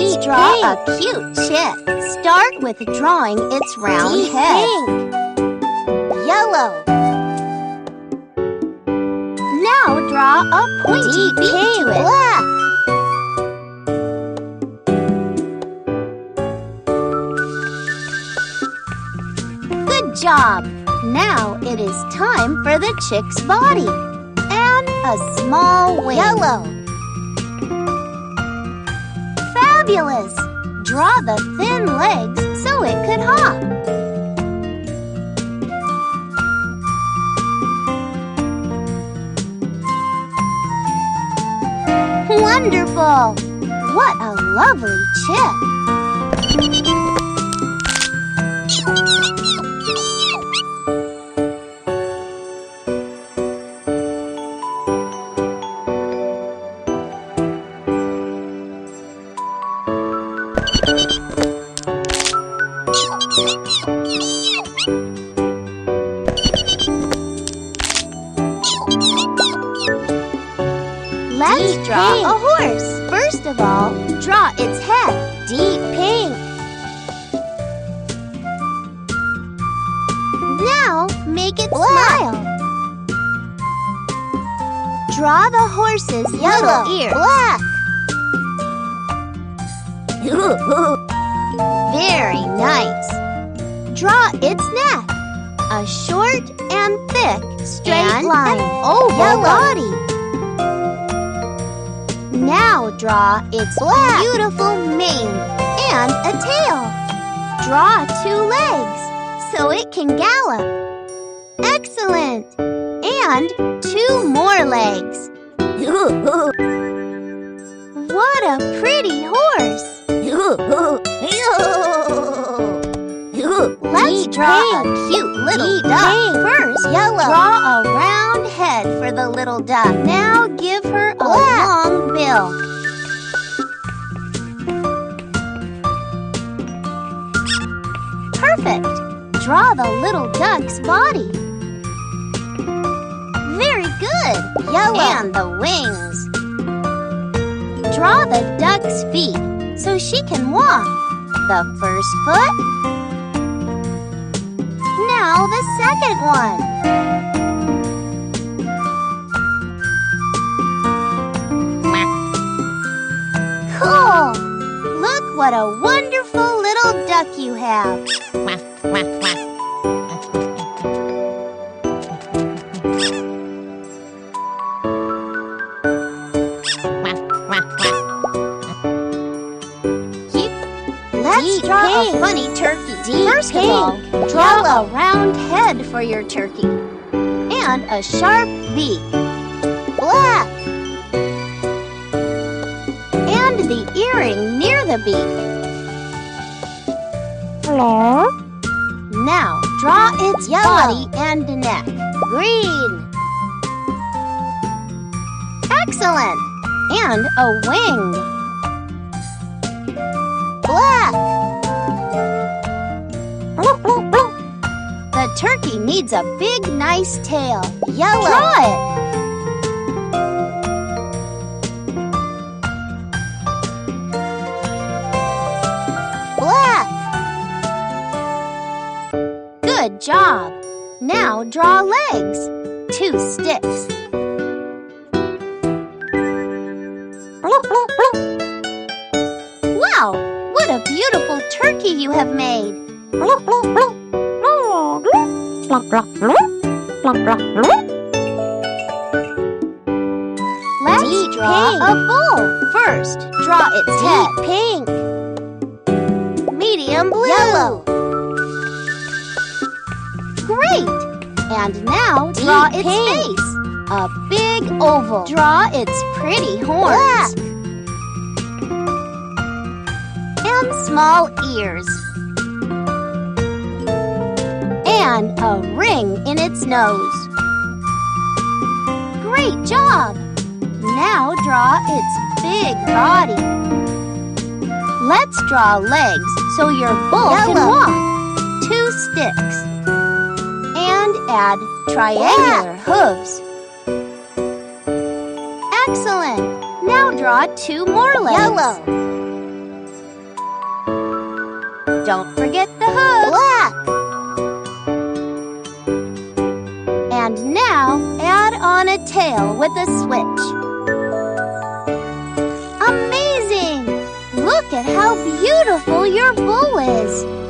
Let's draw a cute chick. Start with drawing its round head. Pink. Yellow. Now draw a pointy beak to it. Black. Good job! Now it is time for the chick's body. And a small wing. Yellow. Fabulous! Draw the thin legs so it could hop. Wonderful! What a lovely chick! Let's draw a horse. First of all, draw its head. Deep pink. Now, make it Black. smile. Draw the horse's Yellow. little ears. Black. Very nice. Draw its neck. A short and thick straight line. an Oval yellow. body. Now draw its Black. beautiful mane and a tail. Draw 2 legs so it can gallop. Excellent! And 2 more legs. What a pretty horse! Let's draw a cute little Deep duck. pink. First, Yellow. draw a round head for the little duck. Now give her a Black. long bill. Perfect. Draw the little duck's body. Very good. Yellow. And the wings. Draw the duck's feet so she can walk. The first foot. Now the second one. Cool! Look what a wonderful little duck you have. Let's Deep draw pink. a funny turkey. Deep First pink. of all, draw Yellow. a round head for your turkey and a sharp beak. Black. And the earring near the beak. Hello. Now, draw its Yellow. body and neck. Green. Excellent! And a wing. Black. The turkey needs a big, nice tail. Yellow. Draw it. Black. Good job. Now draw legs. 2 sticks. Wow! What a beautiful turkey you have made. Let's Deep draw pink. a bull. First, draw its head. Deep pink. Medium blue. Yellow. Great! And now draw Deep its pink. face. A big oval. Draw its pretty horns. Black. And small ears. And a ring in its nose. Great job! Now draw its big body. Let's draw legs so your bull can Yellow. walk. 2 sticks. And add triangular hooves. Excellent! Now draw 2 more legs. Yellow. Don't forget the hook. Black. And now, add on a tail with a switch. Amazing! Look at how beautiful your bull is.